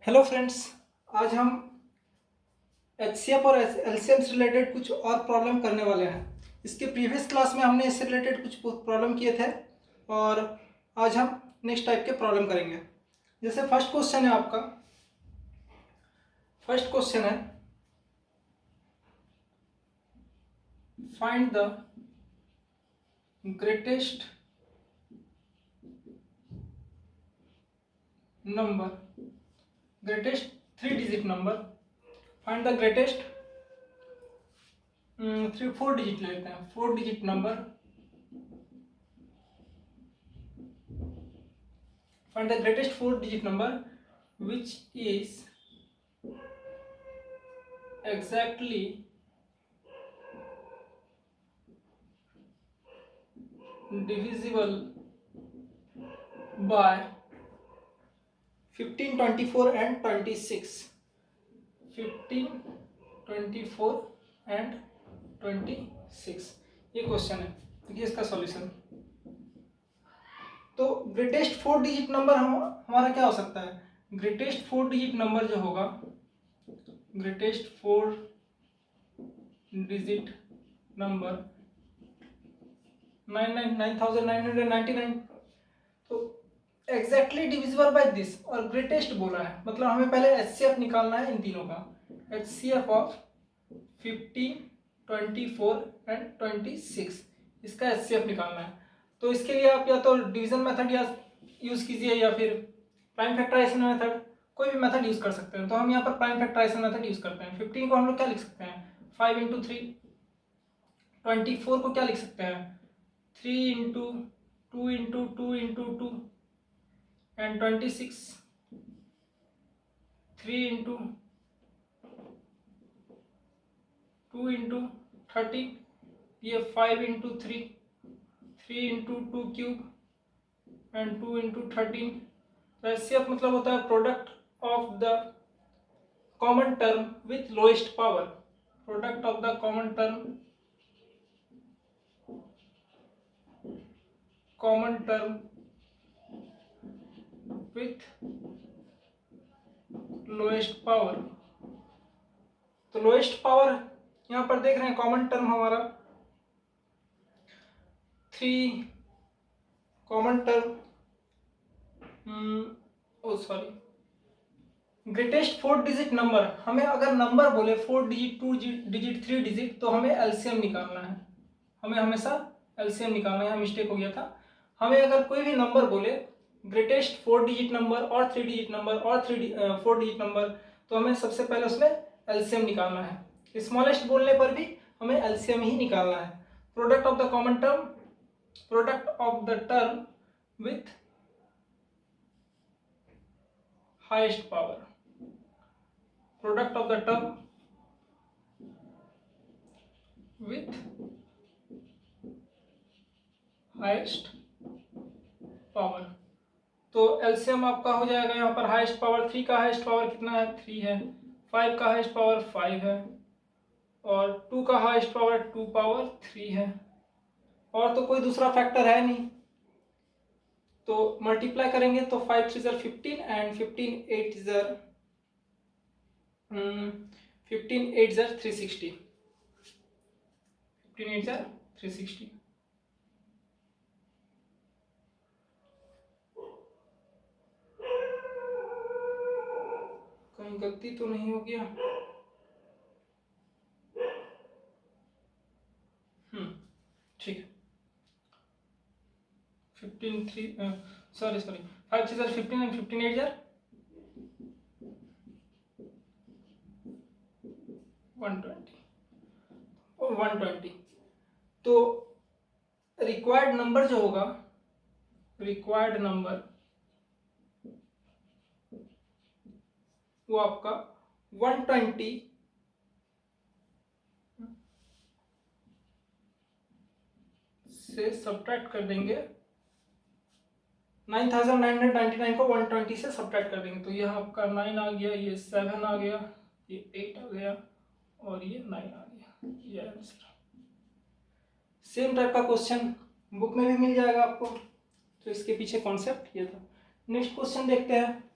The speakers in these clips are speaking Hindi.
Hello friends. आज हम एचसीएफ और एलसीएम से रिलेटेड कुछ और प्रॉब्लम करने वाले हैं। इसके प्रीवियस क्लास में हमने इससे रिलेटेड कुछ प्रॉब्लम किए थे और आज हम नेक्स्ट टाइप के प्रॉब्लम करेंगे। जैसे फर्स्ट क्वेश्चन है आपका, फर्स्ट क्वेश्चन है find the greatest number, greatest 3 digit number. Find the greatest 4 digit लेते हैं, 4 digit number. Find the greatest 4 digit number which is exactly divisible by 15, 24 and 26। 15, 24 and 26 ये क्वेश्चन है। देखिए इसका सॉल्यूशन। तो ग्रेटेस्ट 4 डिजिट नंबर हमारा क्या हो सकता है? ग्रेटेस्ट 4 डिजिट नंबर जो होगा, ग्रेटेस्ट 4 डिजिट नंबर 999,999। तो एग्जैक्टली डिविजिबल बाय दिस, और ग्रेटेस्ट बोला है मतलब हमें पहले एचसीएफ निकालना है इन तीनों का। एचसीएफ ऑफ 15, 24 एंड 26, इसका एचसीएफ निकालना है। तो इसके लिए आप या तो डिवीजन मेथड या यूज कीजिए या फिर प्राइम फैक्टराइजेशन मेथड, कोई भी मेथड यूज कर सकते हैं। तो हम यहाँ पर प्राइम फैक्टराइजेशन मेथड यूज करते हैं। 15 को हम लोग क्या लिख सकते हैं? 5 × 3। 24 को क्या लिख सकते हैं? 3 × 2 × 2 × 2 एंड 26 3 × 2 × 30, ये 5 × 3, 3 × 2 क्यूब एंड 2 × 13। तो एचसीएफ मतलब होता है product of the common term with lowest power, product of the common term with lowest power. तो लोएस्ट पावर यहाँ पर देख रहे हैं, कॉमन टर्म हमारा 3, common term greatest 4 digit number. हमें अगर नंबर बोले 4 डिजिट, 2 डिजिट, 3 डिजिट, तो हमें एलसीएम निकालना है। हमें हमेशा एलसीएम निकालना है, यहाँ मिस्टेक हो गया था। हमें अगर कोई भी नंबर बोले ग्रेटेस्ट 4 डिजिट नंबर और 3 डिजिट नंबर और 4 डिजिट नंबर, तो हमें सबसे पहले उसमें एलसीएम निकालना है। स्मॉलेस्ट बोलने पर भी हमें एलसीएम ही निकालना है। Product of the common term, product of the term with highest power, product of the term with highest power. तो एलसीएम आपका हो जाएगा यहाँ पर हाईएस्ट पावर। 3 का हाईएस्ट पावर कितना है? 3 है। 5 का हाईएस्ट पावर 5 है और 2 का हाईएस्ट पावर 2 पावर 3 है। और तो कोई दूसरा फैक्टर है नहीं, तो मल्टीप्लाई करेंगे तो 5 3 ज़र 15 एंड 15 8 ज़र 15 8 ज़र 360, 15 8 ज़र 360। कहीं गलती तो नहीं हो गया? ठीक है। 15 3 सॉरी 5 6 ज़र 15 एंड 15 8 ज़र 120 और 120। तो रिक्वायर्ड नंबर जो होगा, रिक्वायर्ड नंबर वो आपका 120 से सब्ट्रैक्ट कर देंगे। 9999 को 120 से सब्ट्रैक्ट कर देंगे तो यह आपका 9 आ गया, ये 7 आ गया, ये 8 आ गया और ये 9 आ गया। ये आंसर। सेम टाइप का क्वेश्चन बुक में भी मिल जाएगा आपको। तो इसके पीछे कॉन्सेप्ट ये था। नेक्स्ट क्वेश्चन देखते हैं।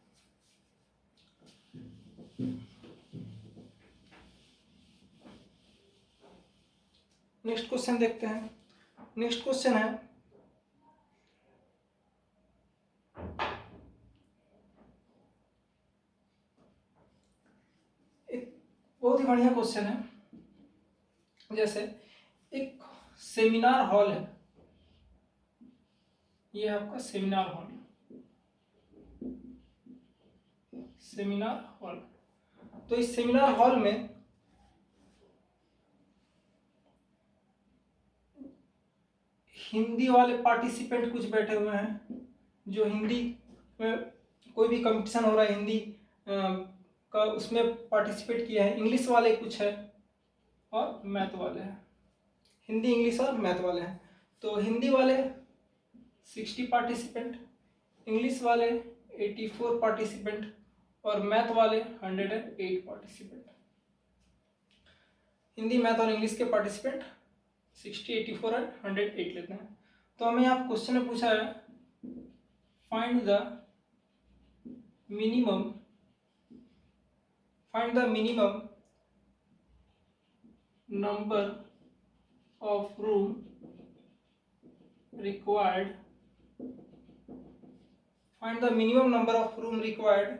नेक्स्ट क्वेश्चन देखते हैं। नेक्स्ट क्वेश्चन है एक बहुत ही बढ़िया क्वेश्चन है। जैसे एक सेमिनार हॉल है, ये है आपका सेमिनार हॉल। सेमिनार हॉल, तो इस सेमिनार हॉल में हिंदी वाले पार्टिसिपेंट कुछ बैठे हुए हैं, जो हिंदी में कोई भी कंपटीशन हो रहा है हिंदी का, उसमें पार्टिसिपेट किया है। इंग्लिश वाले कुछ है और मैथ वाले हैं, हिंदी इंग्लिश और मैथ वाले हैं। तो हिंदी वाले 60 पार्टिसिपेंट, इंग्लिश वाले 84 पार्टिसिपेंट और मैथ वाले 108 पार्टिसिपेंट। हिंदी मैथ और इंग्लिश के पार्टिसिपेंट 60, 84 और 108 लेते हैं। तो हमें यहाँ क्वेश्चन में पूछा है find the minimum number of room required find the minimum number of room required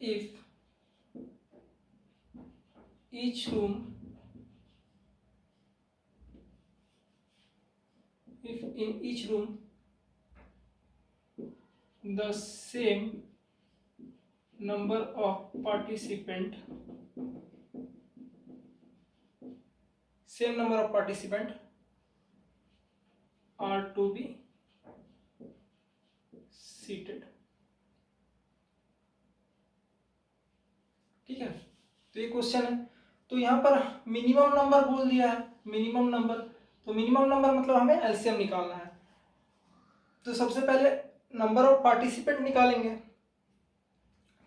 if each room if in each room the same number of participant are to be seated। ठीक है, तो ये क्वेश्चन है। तो यहाँ पर मिनिमम नंबर बोल दिया है, मिनिमम नंबर। तो मिनिमम नंबर मतलब हमें एलसीएम निकालना है। तो सबसे पहले नंबर ऑफ पार्टिसिपेंट निकालेंगे,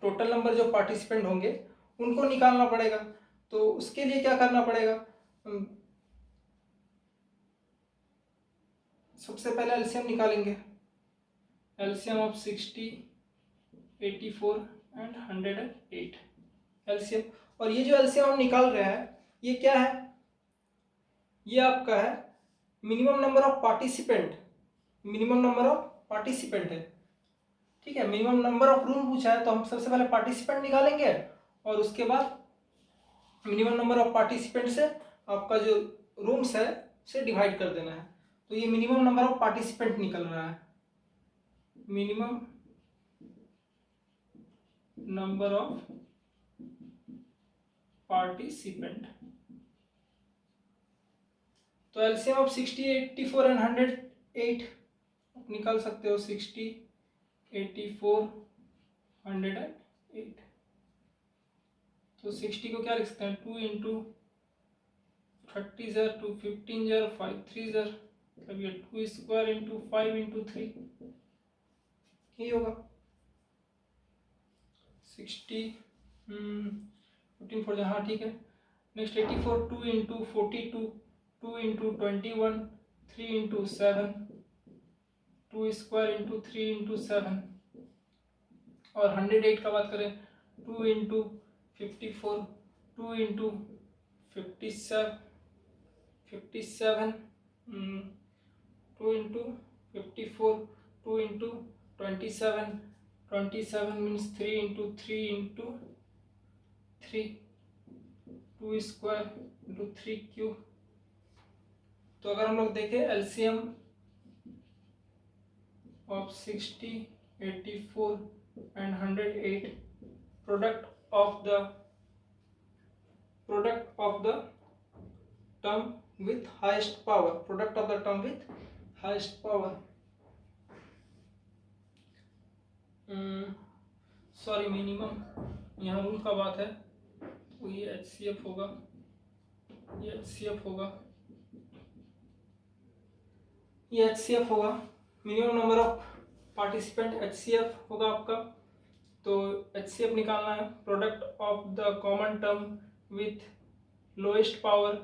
टोटल नंबर जो पार्टिसिपेंट होंगे उनको निकालना पड़ेगा। तो उसके लिए क्या करना पड़ेगा, सबसे पहले एलसीएम निकालेंगे। LCM of 60, 84 and 108 LCM. और ये जो एलसीएम हम निकाल रहे हैं ये क्या है, ये आपका है minimum number of participant. Minimum number of participant है, ठीक है। मिनिमम नंबर ऑफ रूम पूछा है तो हम सबसे पहले पार्टिसिपेंट निकालेंगे और उसके बाद मिनिमम नंबर ऑफ पार्टिसिपेंट से आपका जो रूम्स है उसे डिवाइड कर देना है। तो ये मिनिमम नंबर ऑफ पार्टिसिपेंट निकल रहा है, मिनिमम नंबर ऑफ पार्टिसिपेंट। तो एलसीएम ऑफ 60, 84 एंड 108 निकाल सकते हो। 60, 84, 108। तो 60 को क्या लिख सकते हैं, 2 इंटू 30 ज़र 2, 15 ज़र 5, 3 ज़र, मतलब ये 2 स्क्वायर इंटू 5 इंटू 3 ये होगा 60, 15 4 हाँ ठीक है। Next 84, 2 into 42, 2 into 21, 3 into 7, 2 square into 3 into 7। और 108 का बात करें, 2 into 54, 2 into 57, 2 into 54, 2 into 27, 27 means 3 into 3 into 3, 2 square into 3 cube. तो अगर हम लोग देखें LCM of 60, 84 and 108, product of the term with highest power, product of the term with highest power, sorry minimum यहाँ रूल का बात है तो ये HCF होगा, ये HCF होगा, ये HCF होगा। Minimum number of participant HCF होगा आपका। तो HCF निकालना है, product of the common term with lowest power.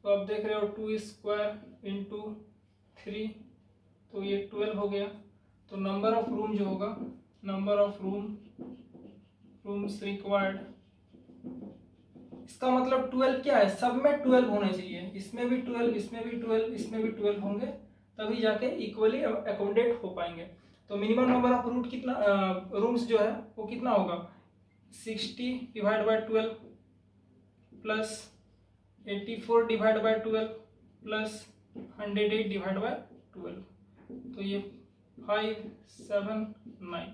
तो आप देख रहे हो 2 स्क्वायर इंटू 3, तो ये 12 हो गया। तो नंबर ऑफ रूम जो होगा नंबर ऑफ रूम्स रिक्वायर्ड, इसका मतलब 12 क्या है, सब में 12 होने चाहिए, इसमें भी 12, इसमें भी 12, इसमें भी 12 होंगे, तभी जाके इक्वली अकोमोडेट हो पाएंगे। तो मिनिमम नंबर ऑफ रूट कितना रूम्स जो है वो कितना होगा, 60 divide by 12 plus 84 divide by 12 plus 108 divide by 12, तो ये 5 7 9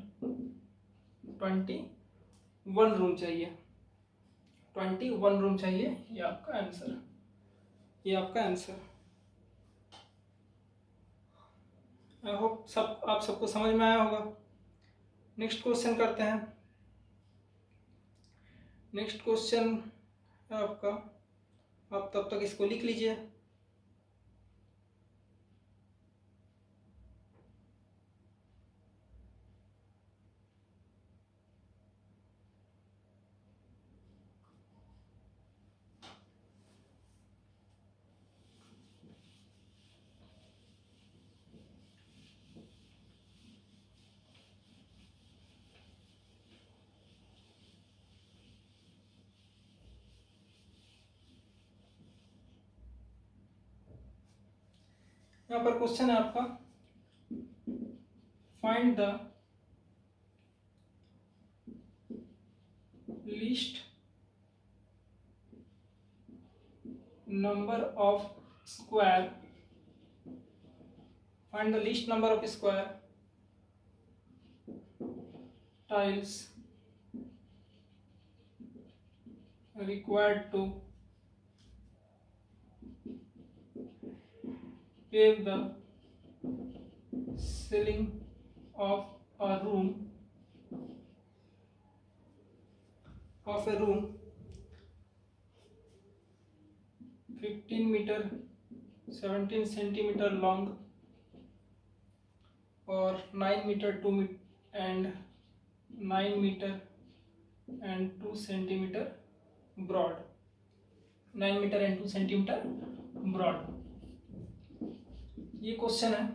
21 रूम चाहिए, 21 रूम चाहिए, ये आपका आंसर, ये आपका आंसर। आई होप आप सबको समझ में आया होगा। नेक्स्ट क्वेश्चन करते हैं। नेक्स्ट क्वेश्चन है आपका, आप तब तक इसको लिख लीजिए। यहाँ पर क्वेश्चन है आपका, find the least number of square, find the least number of square tiles required to pave the ceiling of a room 15 meter 17 centimeter long और 9 meter 2 and 9 meter and 2 centimeter broad, 9 meter and 2 centimeter broad। ये क्वेश्चन है,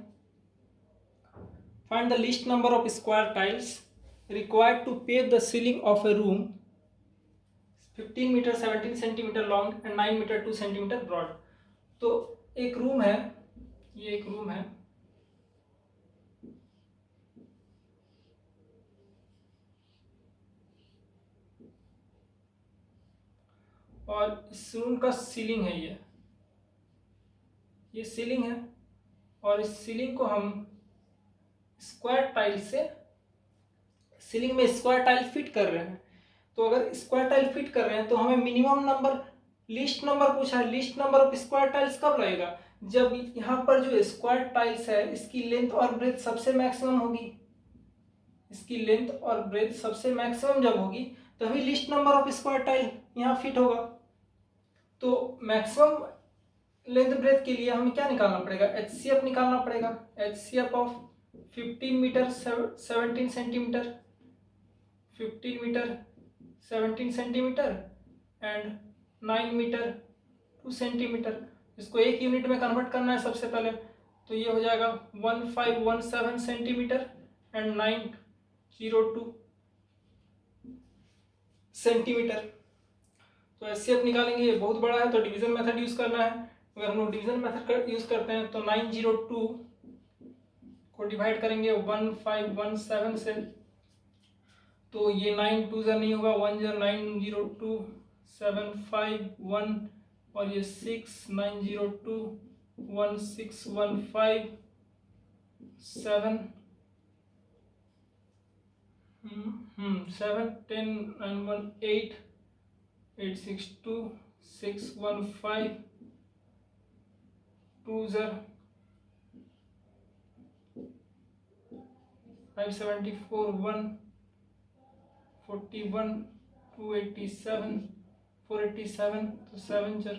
find the least number of square tiles required to pave the ceiling of a room 15 metre 17 centimetre long and 9 metre 2 centimetre broad. तो एक रूम है, ये एक रूम है, और इस रूम का सीलिंग है, ये सीलिंग है, और इस सीलिंग को हम स्क्वायर टाइल से, सीलिंग में स्क्वायर टाइल फिट कर रहे हैं। तो अगर स्क्वायर टाइल फिट कर रहे हैं तो हमें मिनिमम नंबर, लीस्ट नंबर पूछा है, least number of square tiles कब लगेगा, जब यहाँ पर जो स्क्वायर टाइल्स है इसकी लेंथ और ब्रेथ सबसे मैक्सिमम होगी, इसकी लेंथ और ब्रेथ सबसे मैक्सिमम जब होगी तभी least number of square tile यहाँ फिट होगा। तो मैक्सिमम लेंथ ब्रेथ के लिए हमें क्या निकालना पड़ेगा, HCF निकालना पड़ेगा, HCF of 15 metre 17 centimetre, 15 metre 17 centimetre and 9 metre 2 centimetre. इसको एक यूनिट में कन्वर्ट करना है सबसे पहले, तो ये हो जाएगा 1517 सेंटीमीटर एंड 902 सेंटीमीटर। तो HCF निकालेंगे, ये बहुत बड़ा है तो डिवीजन मेथड यूज करना है। अगर हम लोग डिवीजन मेथड यूज करते हैं तो 902 को डिवाइड करेंगे 1517 से, तो ये 9 2 ज़ा नहीं होगा, 1 ज़ा 902 7 5 1 और ये 6 902 1 6 1 5 7 7 10 9 1 8 8 6 2 6 1 5 2 ज़ा 574 1 41 287 487, तो 7 ज़र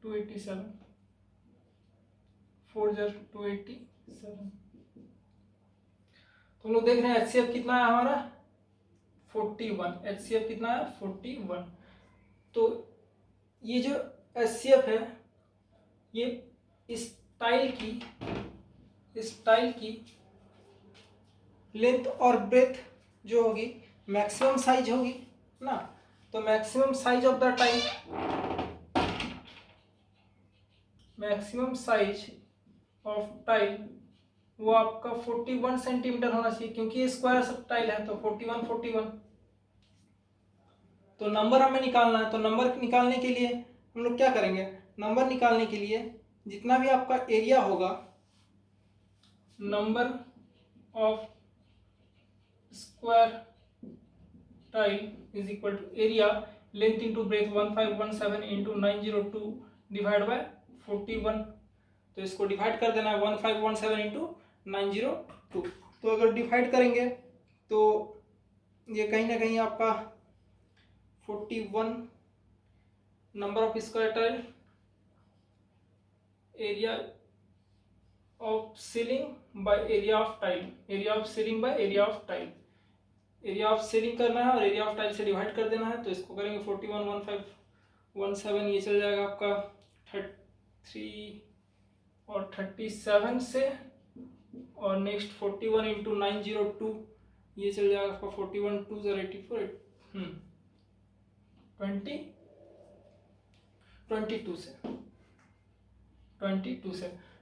287 4 ज़र 287। तो हम लोग देख रहे हैं HCF कितना है हमारा 41, HCF कितना है 41। तो ये जो HCF है ये इस टाइल की लेंथ और ब्रेथ जो होगी मैक्सिमम साइज होगी ना, तो maximum size of the tile, maximum size of tile वो आपका 41 सेंटीमीटर होना चाहिए, क्योंकि ये स्क्वायर सब टाइल है तो 41 41। तो नंबर हमें निकालना है, तो नंबर निकालने के लिए हम लोग क्या करेंगे, नंबर निकालने के लिए जितना भी आपका एरिया होगा, number of square tile is equal to area length into breadth 1517 into 902 divide by 41। तो इसको डिवाइड कर देना है 1517 इंटू 902। तो अगर डिवाइड करेंगे तो ये कहीं ना कहीं आपका 41 number of square tile, area of ceiling by area of tile, area of ceiling by area of tile, area of ceiling करना है और एरिया ऑफ टाइल से डिवाइड कर देना है। तो इसको करेंगे 41 1517, ये चल जाएगा आपका 33 और 37 से, और नेक्स्ट 41 इंटू 902 ये चल जाएगा आपका 41 2 84 22 से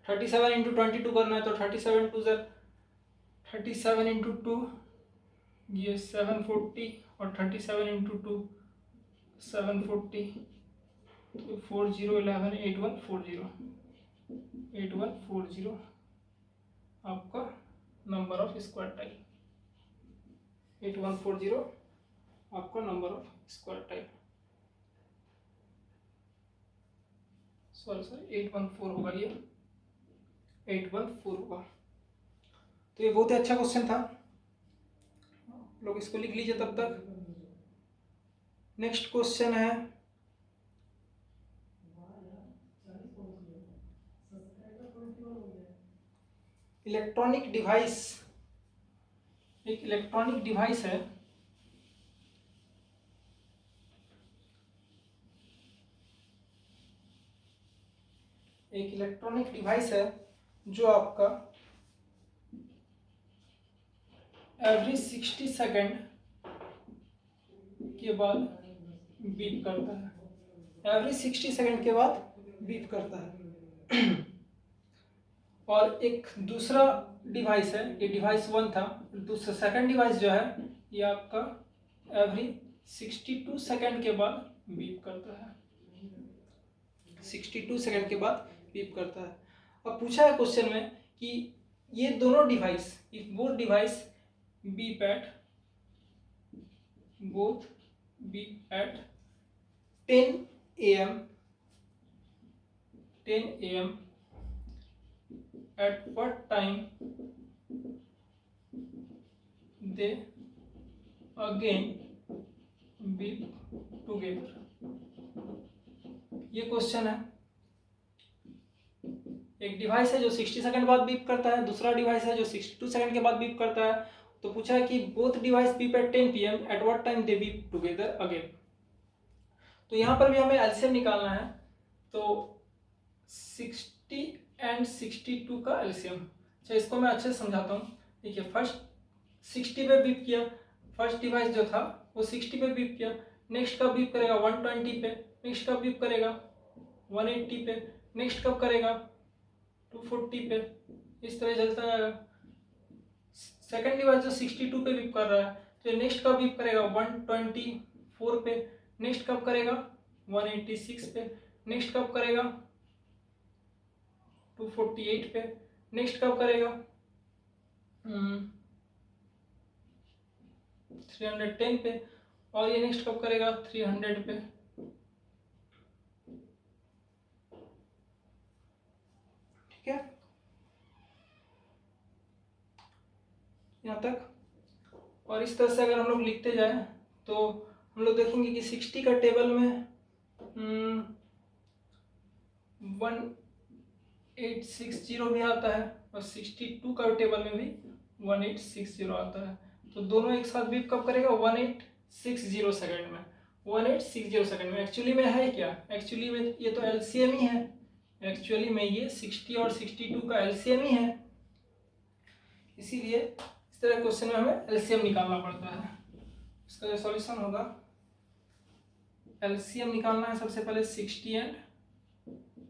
37 इंटू 22 करना है, तो 37 2 37 इंटू 2 ये 740 और 37 इंटू 2 740, तो 4011 8140 आपका नंबर ऑफ स्क्वायर टाइल, 8140 आपका number of square tile, sorry 814 होगा, ये 814 होगा। तो ये बहुत ही अच्छा क्वेश्चन था, लोग इसको लिख लीजिए तब तक। नेक्स्ट क्वेश्चन है इलेक्ट्रॉनिक डिवाइस, एक इलेक्ट्रॉनिक डिवाइस है, एक इलेक्ट्रॉनिक डिवाइस है जो आपका एवरी 60 सेकेंड के बाद बीप करता है, एवरी 60 सेकेंड के बाद बीप करता है। और एक दूसरा डिवाइस है, ये डिवाइस 1 था, दूसरा सेकंड डिवाइस जो है ये आपका एवरी 62 सेकेंड के बाद बीप करता है, 62 सेकेंड के बाद बीप करता है। अब पूछा है क्वेश्चन में कि ये दोनों device, if both device beep at 10 AM at what time they again beep together, ये क्वेश्चन है। एक डिवाइस है जो 60 सेकंड बाद बीप करता है, दूसरा डिवाइस है जो 62 सेकंड के बाद बीप करता है। तो पूछा है कि both device beep at 10 PM at what time they beep together again. तो यहाँ पर भी हमें एलसीएम निकालना है, तो 60 एंड 62 का एलसीएम। अच्छा, इसको मैं अच्छे से समझाता हूँ। देखिए, फर्स्ट 60 पे बीप किया, फर्स्ट डिवाइस जो था वो 60 पे बीप किया, नेक्स्ट कब बीप करेगा 120 पे, नेक्स्ट कब बीप करेगा 180 पे, नेक्स्ट कब करेगा 240 पे, इस तरह चलता जाएगा। सेकंड डिवाइस जो 62 पे बीप कर रहा है तो नेक्स्ट कब बीप करेगा 124 पे, नेक्स्ट कब करेगा 186 पे, नेक्स्ट कब करेगा 248 पे, नेक्स्ट कब करेगा 310 पे, और ये नेक्स्ट कब करेगा 300 पे। ठीक है, यहाँ तक। और इस तरह से अगर हम लोग लिखते जाए तो हम लोग देखेंगे कि 60 का टेबल में 1860 भी आता है और 62 का टेबल में भी 1860 आता है। तो दोनों एक साथ बीप कब करेगा 1860 सेकंड में, 1860 सेकंड में। एक्चुअली में है क्या, एक्चुअली में ये तो एलसीएम ही है, एक्चुअली में ये 60 और 62 का एलसीएम ही है, इसीलिए इस तरह क्वेश्चन में हमें एलसीएम निकालना पड़ता है। इसका जो सॉल्यूशन होगा, एलसीएम निकालना है सबसे पहले 60 एंड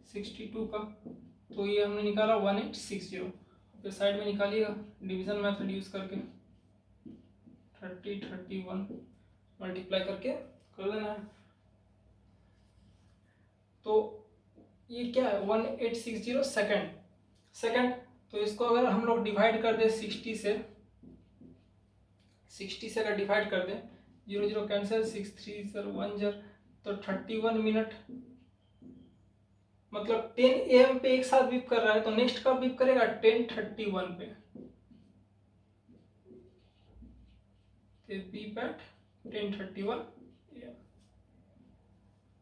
62 का, तो ये हमने निकाला 1860। फिर साइड में निकालिएगा डिवीजन मेथड यूज करके, 31 मल्टीप्लाई करके कर देना है। तो ये क्या है 1860 सेकंड। तो इसको अगर हम लोग डिवाइड कर दें 60 से अगर डिवाइड कर दें, 0 0 कैंसिल, 6 3 सर 1 जर, तो 31 मिनट, मतलब 10 AM पे एक साथ बीप कर रहा है, तो नेक्स्ट कब बीप करेगा 10:31 पे, बीप एट 10:31 AM।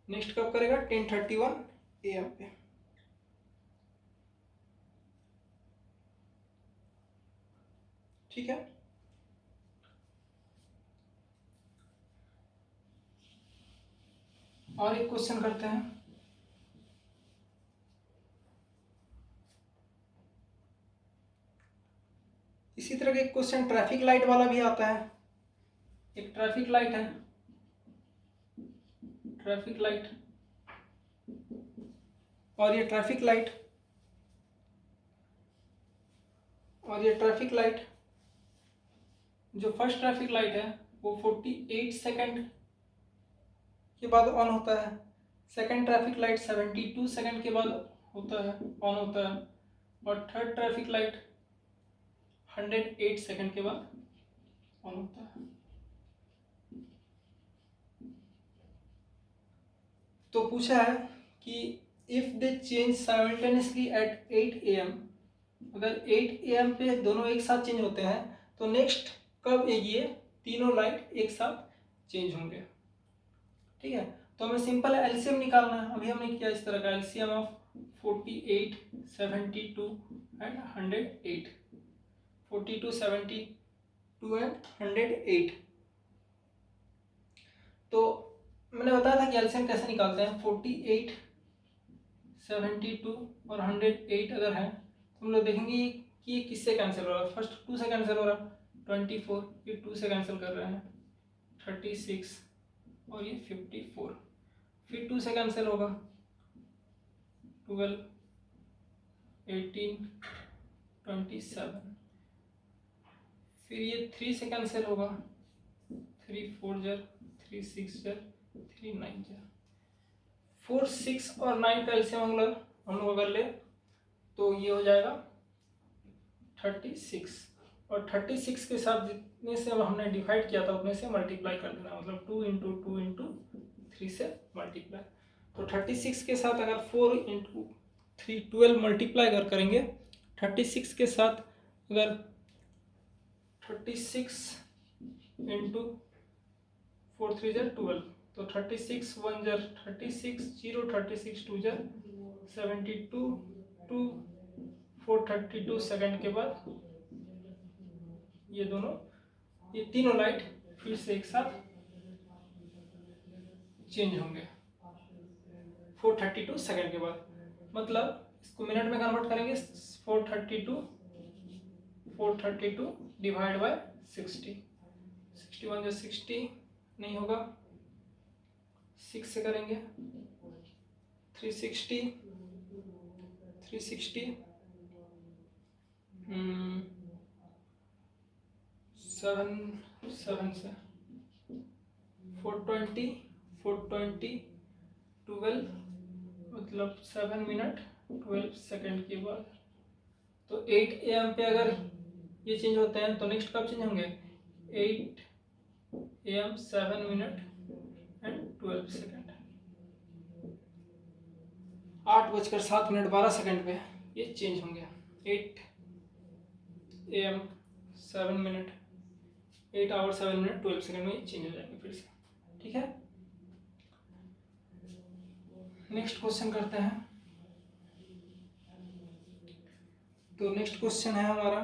नेक्स्ट कब करेगा 10:31 AM पे। ठीक है, और एक क्वेश्चन करते हैं। इसी तरह के क्वेश्चन ट्रैफिक लाइट वाला भी आता है। एक ट्रैफिक लाइट है, ट्रैफिक लाइट, और ये ट्रैफिक लाइट, और ये ट्रैफिक लाइट, जो फर्स्ट ट्रैफिक लाइट है वो 48 सेकंड के बाद ऑन होता है। सेकंड ट्रैफिक लाइट 72 सेकंड के बाद होता है, ऑन होता है। और थर्ड ट्रैफिक लाइट 108 सेकंड के बाद ऑन होता है। तो पूछा है कि if they change simultaneously eight 8 AM, अगर 8 AM पे दोनों एक साथ चेंज होते हैं, तो नेक्स्ट कब ये तीनों लाइट एक साथ चेंज होंगे। ठीक है, तो हमें सिंपल एलसीएम निकालना है। अभी हमने किया इस तरह का एलसीएम ऑफ 48, 72 एंड 108, 42, 72 एंड 108। तो मैंने बताया था कि एलसीएम कैसे निकालते हैं। 48, 72 और 108 अगर है तो हम लोग देखेंगे कि ये किससे कैंसिल हो रहा है। फर्स्ट 2 से कैंसिल हो रहा है, 24, ये 2 से कैंसिल कर रहे हैं, 36 और ये 54, फिर 2 से कैंसिल होगा, 12, 18, 27, फिर ये 3 से कैंसिल होगा, 3 4 जर, 3 6 जर, 3 9 जर, 4 6 और 9 का एलसीएम हम लोग अगर ले तो ये हो जाएगा 36, और 36 के साथ जितने से हमने डिवाइड किया था उतने से मल्टीप्लाई कर देना, मतलब 2 इंटू 2 इंटू 3 से मल्टीप्लाई। तो 36 के साथ अगर 4 इंटू 3 12 मल्टीप्लाई अगर करेंगे, 36 के साथ अगर 36 इंटू 4 3 जर 12, तो 36 1 जर 36, 0 36 2 जर 72, 2 432 सेकंड के बाद ये दोनों, ये तीनों लाइट फिर से एक साथ चेंज होंगे 432 सेकंड के बाद। मतलब इसको मिनट में कन्वर्ट करेंगे, 432 डिवाइड बाय 60, 61 जो 60 नहीं होगा, 6 से करेंगे 360, 360 7 से 420, 12 मतलब 7 मिनट 12 सेकंड के बाद। तो 8 AM पे अगर ये चेंज होते हैं तो नेक्स्ट कब चेंज होंगे, 8 AM 7 मिनट एंड 12 सेकंड, 8:07 पे ये चेंज होंगे। 8 AM 7 minute, 8 hour 7 minute 12 second में चेंज हो जाएंगे फिर से। ठीक है, नेक्स्ट क्वेश्चन करते हैं। तो नेक्स्ट क्वेश्चन है हमारा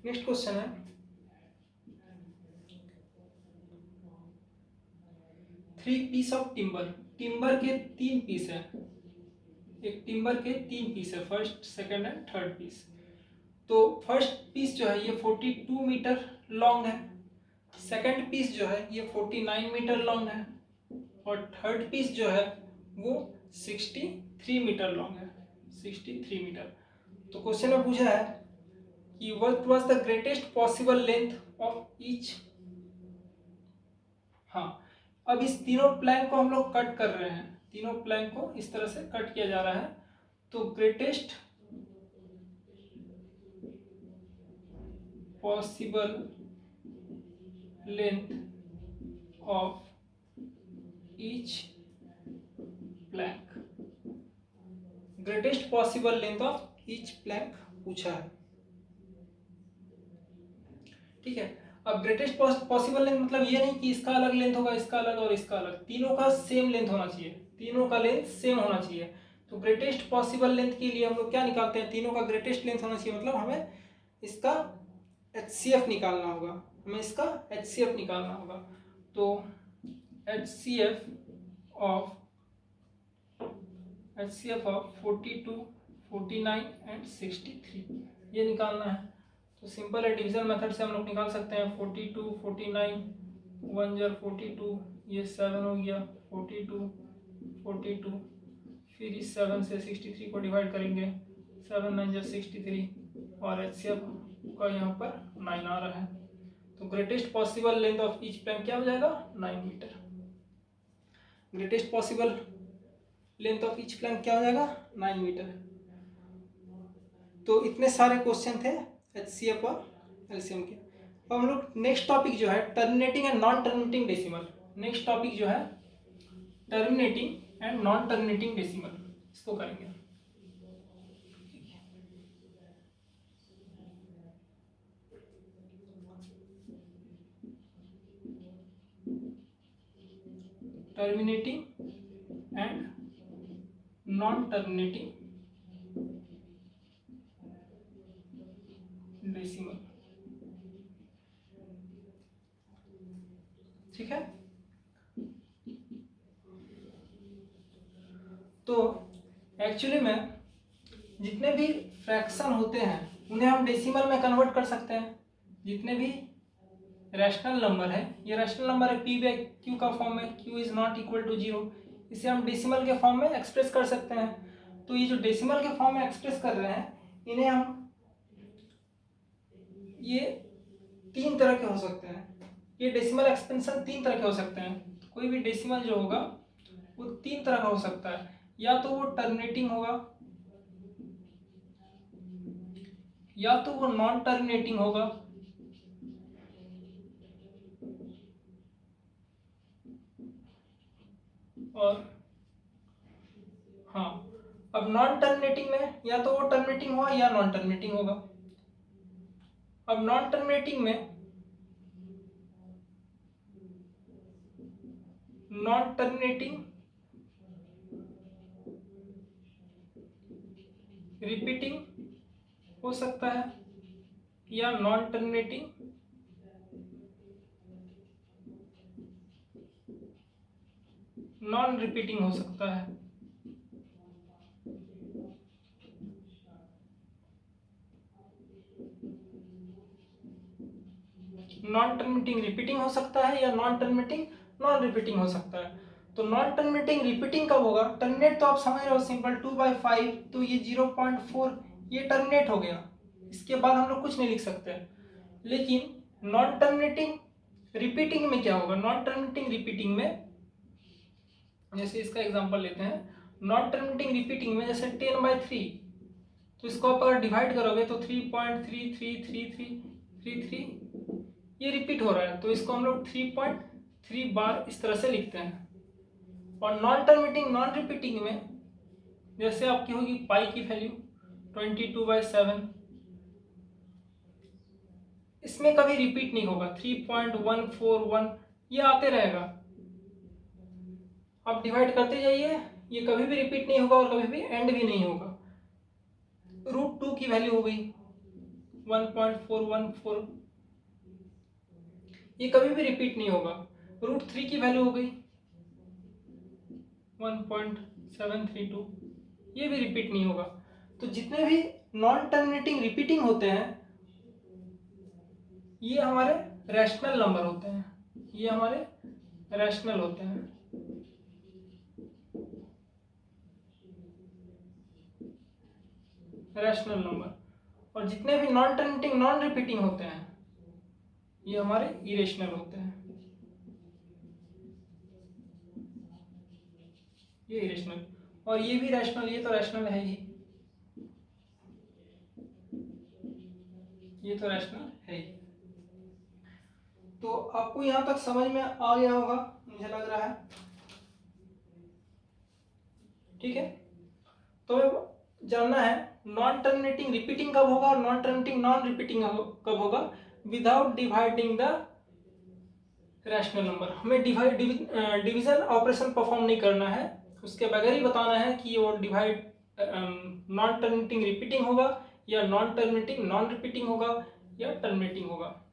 नेक्स्ट क्वेश्चन है 3 पीस ऑफ टिम्बर। टिम्बर के 3 पीस है, एक टिम्बर के 3 पीस है, first second and third piece. तो फर्स्ट पीस जो है ये 42 मीटर लॉन्ग है, सेकंड पीस जो है ये 49 मीटर लॉन्ग है, और थर्ड पीस जो है वो 63 मीटर लॉन्ग है, 63 मीटर। तो क्वेश्चन में पूछा है कि what was the greatest possible length of each. हाँ, अब इस तीनों प्लैंक को हम लोग कट कर रहे हैं, तीनों प्लैंक को इस तरह से कट किया जा रहा है। तो greatest possible length of each plank, greatest possible length of each plank पूछा है। ठीक है, अब ग्रेटेस्ट पॉसिबल लेंथ मतलब ये नहीं कि इसका अलग लेंथ होगा, इसका अलग और इसका अलग, तीनों का सेम लेंथ होना चाहिए, तीनों का लेंथ सेम होना चाहिए। तो ग्रेटेस्ट पॉसिबल लेंथ के लिए हम लोग क्या निकालते हैं, तीनों का ग्रेटेस्ट लेंथ होना चाहिए, मतलब हमें इसका HCF निकालना होगा, हमें इसका HCF निकालना होगा। तो HCF ऑफ 42, 49 एंड 63 ये निकालना है। तो सिंपल है, डिवीजन मेथड से हम लोग निकाल सकते हैं। 42, 49, 1 जार 42, ये 7 हो गया, 42, 42, फिर इस 7 से 63 को डिवाइड करेंगे, 7 9 जार 63, और HCF का यहाँ पर 9 आ रहा है। तो greatest possible length of each plank क्या हो जाएगा, 9 metre. Greatest possible length of each plank क्या हो जाएगा, 9 मीटर। तो इतने सारे क्वेश्चन थे HCF और LCM के। अब हम लोग नेक्स्ट टॉपिक जो है terminating and non terminating decimal, next topic जो है terminating and non terminating decimal, इसको करेंगे। Terminating and non terminating decimal, ठीक है। तो एक्चुअली में जितने भी फ्रैक्शन होते हैं उन्हें हम डेसिमल में कन्वर्ट कर सकते हैं। जितने भी रैशनल नंबर है, ये रैशनल नंबर है, p/q का फॉर्म है, q is not equal to 0, इसे हम डेसिमल के फॉर्म में एक्सप्रेस कर सकते हैं। तो ये जो डेसिमल के फॉर्म में एक्सप्रेस कर रहे हैं इन्हें हम, ये 3 तरह के हो सकते हैं, ये डेसिमल एक्सपेंशन 3 तरह के हो सकते हैं। कोई भी डेसिमल जो होगा वो 3 तरह का हो सकता है, या तो वो टर्मिनेटिंग होगा, या तो वो नॉन टर्मिनेटिंग होगा, और हाँ, अब नॉन टर्मिनेटिंग में या तो वो टर्मिनेटिंग होगा या नॉन टर्मिनेटिंग होगा। अब नॉन टर्मिनेटिंग में नॉन टर्मिनेटिंग रिपीटिंग हो सकता है, या नॉन टर्मिनेटिंग नॉन रिपीटिंग हो सकता है। नॉन टर्मिनेटिंग रिपीटिंग हो सकता है या नॉन टर्मिनेटिंग नॉन रिपीटिंग हो सकता है। तो नॉन टर्मिनेटिंग रिपीटिंग कब होगा, टर्मिनेट तो आप समझ रहे हो, सिंपल 2/5, तो ये 0.4 ये टर्मिनेट हो गया, इसके बाद हम लोग कुछ नहीं लिख सकते। लेकिन नॉन टर्मिनेटिंग रिपीटिंग में क्या होगा, नॉन टर्मिनेटिंग रिपीटिंग में जैसे इसका एग्जांपल लेते हैं, नॉन टर्मिनेटिंग रिपीटिंग में जैसे 10/3, तो इसको आप अगर डिवाइड करोगे तो 3.333333 ये रिपीट हो रहा है, तो इसको हम लोग 3.3 बार इस तरह से लिखते हैं। और नॉन टर्मिनेटिंग नॉन रिपीटिंग में जैसे आपकी होगी पाई की वैल्यू 22/7, इसमें कभी रिपीट नहीं होगा, 3.141 ये आते रहेगा, आप डिवाइड करते जाइए, ये कभी भी रिपीट नहीं होगा और कभी भी एंड भी नहीं होगा। √2 की वैल्यू हो गई 1.414, ये कभी भी रिपीट नहीं होगा। √3 की वैल्यू हो गई 1.732, ये भी रिपीट नहीं होगा। तो जितने भी नॉन टर्मिनेटिंग रिपीटिंग होते हैं ये हमारे रैशनल नंबर होते हैं, ये हमारे रैशनल होते हैं। Rational number. और जितने भी नॉन टर्मिनेटिंग नॉन रिपीटिंग होते हैं ये हमारे इरेशनल होते हैं, ये इरेशनल। और ये भी रैशनल, ये तो रैशनल है ही, ये तो रैशनल है ही। तो आपको यहां तक समझ में आ गया होगा मुझे लग रहा है, ठीक है। तो जानना है नॉन टर्मिनेटिंग रिपीटिंग कब होगा और नॉन टर्मिनेटिंग नॉन रिपीटिंग कब होगा without dividing the rational number. हमें डिवीजन ऑपरेशन परफॉर्म नहीं करना है, उसके बगैर ही बताना है कि वो डिवाइड नॉन टर्मिनेटिंग रिपीटिंग होगा या नॉन टर्मिनेटिंग नॉन रिपीटिंग होगा या टर्मिनेटिंग होगा।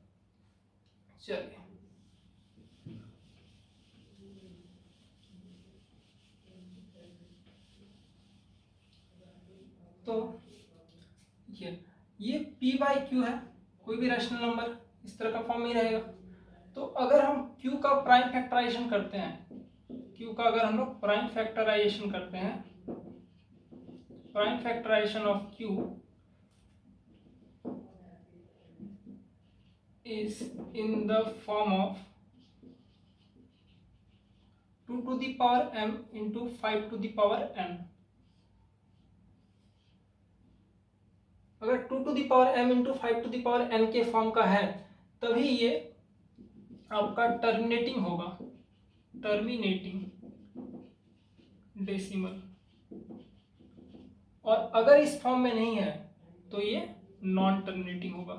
चलिए, तो ये p/q है, कोई भी रैशनल नंबर इस तरह का फॉर्म में रहेगा। तो अगर हम q का प्राइम फैक्टराइजेशन करते हैं, q का अगर हम लोग प्राइम फैक्टराइजेशन करते हैं, prime factorisation of q is in the form of 2 to the power m into 5 to the power n। अगर 2 to the power m into 5 to the power n के फॉर्म का है तभी ये आपका टर्मिनेटिंग होगा, टर्मिनेटिंग डेसिमल। और अगर इस फॉर्म में नहीं है तो ये नॉन टर्मिनेटिंग होगा,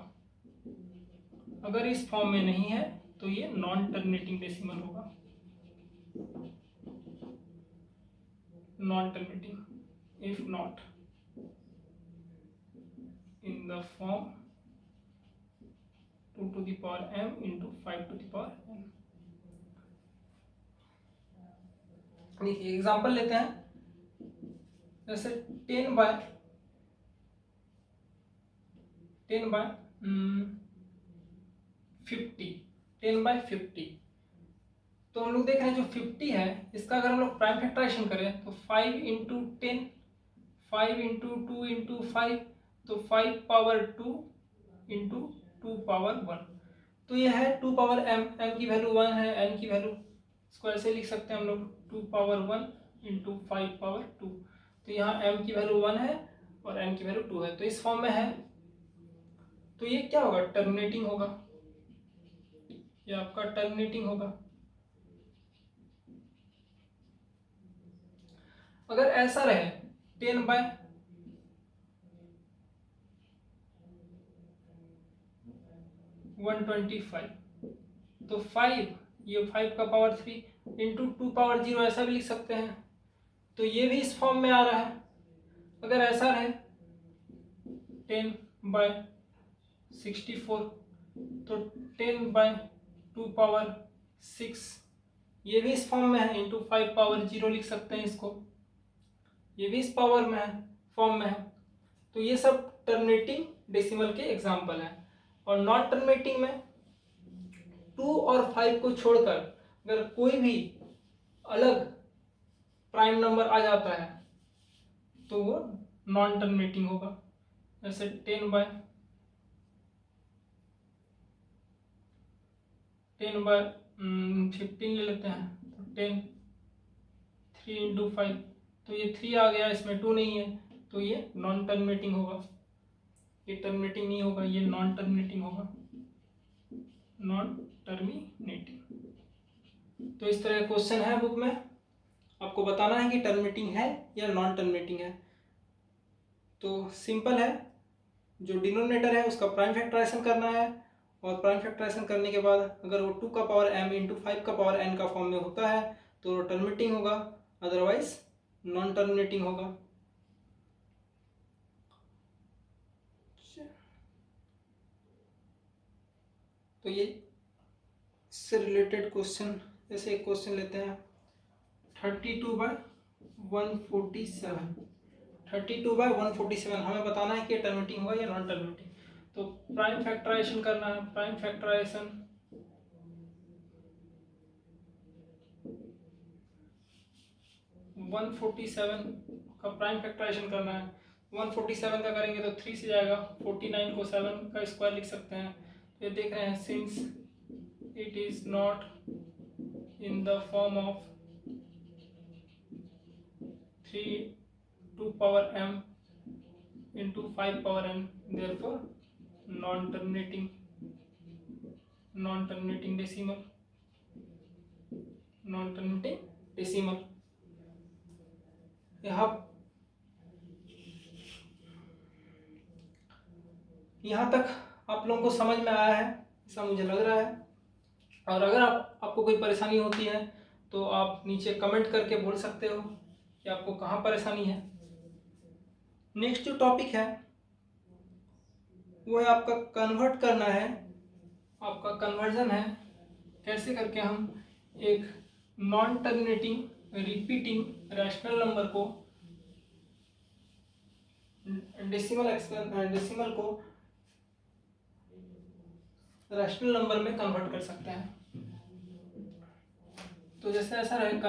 अगर इस फॉर्म में नहीं है तो ये नॉन टर्मिनेटिंग डेसिमल होगा, non terminating if not in the form 2 to the power m into 5 to the power n। देखिए एग्जांपल लेते हैं, जैसे 10 बाय 50, 10/50। तो हम लोग देख रहे हैं जो 50 है इसका अगर हम लोग प्राइम फैक्टराइजेशन करें तो 5 इंटू 10, 5 इंटू 2 इंटू 5, तो 5 पावर 2 इंटू 2 पावर 1। तो ये है 2 पावर m, m की वैल्यू 1 है, n की वैल्यू इसको ऐसे लिख सकते हैं हम लोग 2 पावर 1 इंटू 5 पावर 2। तो यहाँ m की वैल्यू 1 है और n की वैल्यू 2 है, तो इस फॉर्म में है। तो ये क्या होगा, टर्मिनेटिंग होगा, ये आपका टर्मिनेटिंग होगा। अगर ऐसा रहे 10/125 तो 5, ये 5 का पावर 3 इंटू 2 पावर 0 ऐसा भी लिख सकते हैं, तो ये भी इस फॉर्म में आ रहा है। अगर ऐसा रहे 10/64 तो 10/2 पावर 6, ये भी इस फॉर्म में है, इंटू 5 पावर 0 लिख सकते हैं इसको, ये भी इस पावर में है, फॉर्म में है। तो ये सब टर्मिनेटिंग डेसिमल के एग्जाम्पल हैं। और नॉन टर्मिनेटिंग में 2 और 5 को छोड़कर अगर कोई भी अलग प्राइम नंबर आ जाता है तो वो नॉन टर्मिनेटिंग होगा। जैसे 10/15 ले लेते हैं, तो 10 3 इंटू 5, तो ये 3 आ गया, इसमें 2 नहीं है, तो ये नॉन टर्मिनेटिंग होगा, ये टर्मिनेटिंग नहीं होगा, ये नॉन टर्मिनेटिंग होगा, नॉन टर्मिनेटिंग। तो इस तरह का क्वेश्चन है बुक में, आपको बताना है कि टर्मिनेटिंग है या नॉन टर्मिनेटिंग है। तो सिंपल है, जो डिनोमिनेटर है उसका प्राइम फैक्टराइजेशन करना है, और प्राइम फैक्टराइजेशन करने के बाद अगर वो 2 का पावर m इंटू 5 का पावर n का फॉर्म में होता है तो वो टर्मिनेटिंग होगा, अदरवाइज नॉन टर्मिनेटिंग होगा। तो ये इससे रिलेटेड क्वेश्चन, जैसे एक क्वेश्चन लेते हैं 32/147। 32/147 हमें बताना है कि टर्मिनेटिंग होगा या नॉन टर्मिनेटिंग। तो प्राइम फैक्टराइजेशन करना है। प्राइम फैक्टराइजेशन 147 का प्राइम फैक्टराइजेशन करना है। 147 का करेंगे तो 3 से जाएगा, 49 को 7 का स्क्वायर लिख सकते हैं। तो ये देख रहे हैं, since it is not in the form of 3 m into 5 m, therefore non-terminating decimal। यहाँ तक आप लोगों को समझ में आया है ऐसा मुझे लग रहा है। और अगर आपको कोई परेशानी होती है तो आप नीचे कमेंट करके बोल सकते हो कि आपको कहाँ परेशानी है। नेक्स्ट जो टॉपिक है वो है आपका कन्वर्ट करना है, आपका कन्वर्जन है, कैसे करके हम एक non terminating repeating rational number को डेसिमल को रैशनल नंबर में कन्वर्ट कर सकते हैं। तो जैसे ऐसा रहे,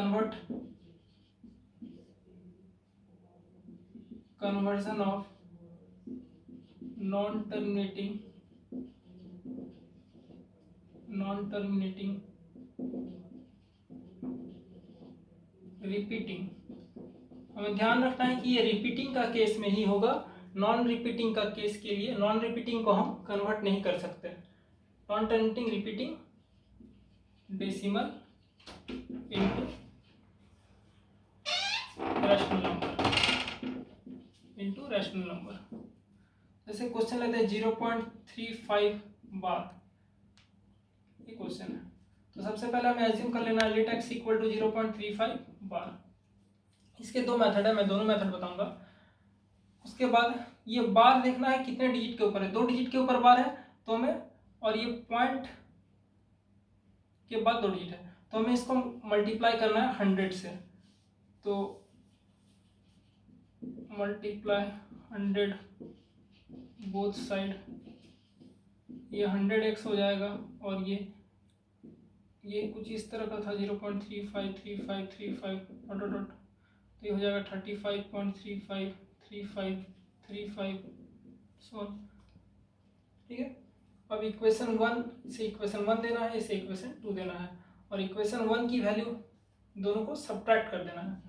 conversion of non terminating repeating. हमें ध्यान रखना है कि ये रिपीटिंग का केस में ही होगा, नॉन रिपीटिंग का केस के लिए नॉन रिपीटिंग को हम कन्वर्ट नहीं कर सकते। Non terminating repeating decimal into rational number. जैसे क्वेश्चन लेते हैं 0.35 बार, ये क्वेश्चन है। तो सबसे पहले हमें एज्यूम कर लेना है लेट x इक्वल टू 0.35 बार। इसके दो मेथड है, मैं दोनों मेथड बताऊंगा। उसके बाद ये बार देखना है कितने डिजिट के ऊपर है, 2 डिजिट के ऊपर बार है तो हमें, और ये पॉइंट के बाद 2 डिजिट है तो हमें इसको मल्टीप्लाई करना है 100 से। तो मल्टीप्लाई 100 बोथ साइड, ये 100x हो जाएगा और ये कुछ इस तरह का था 0.353535 डॉट डॉट, तो ये हो जाएगा 35.353535 सो, ठीक है। अब इक्वेशन 1 से इक्वेशन 1 देना है, इसे इक्वेशन 2 देना है, और इक्वेशन 1 की वैल्यू दोनों को सब्ट्रैक्ट कर देना है।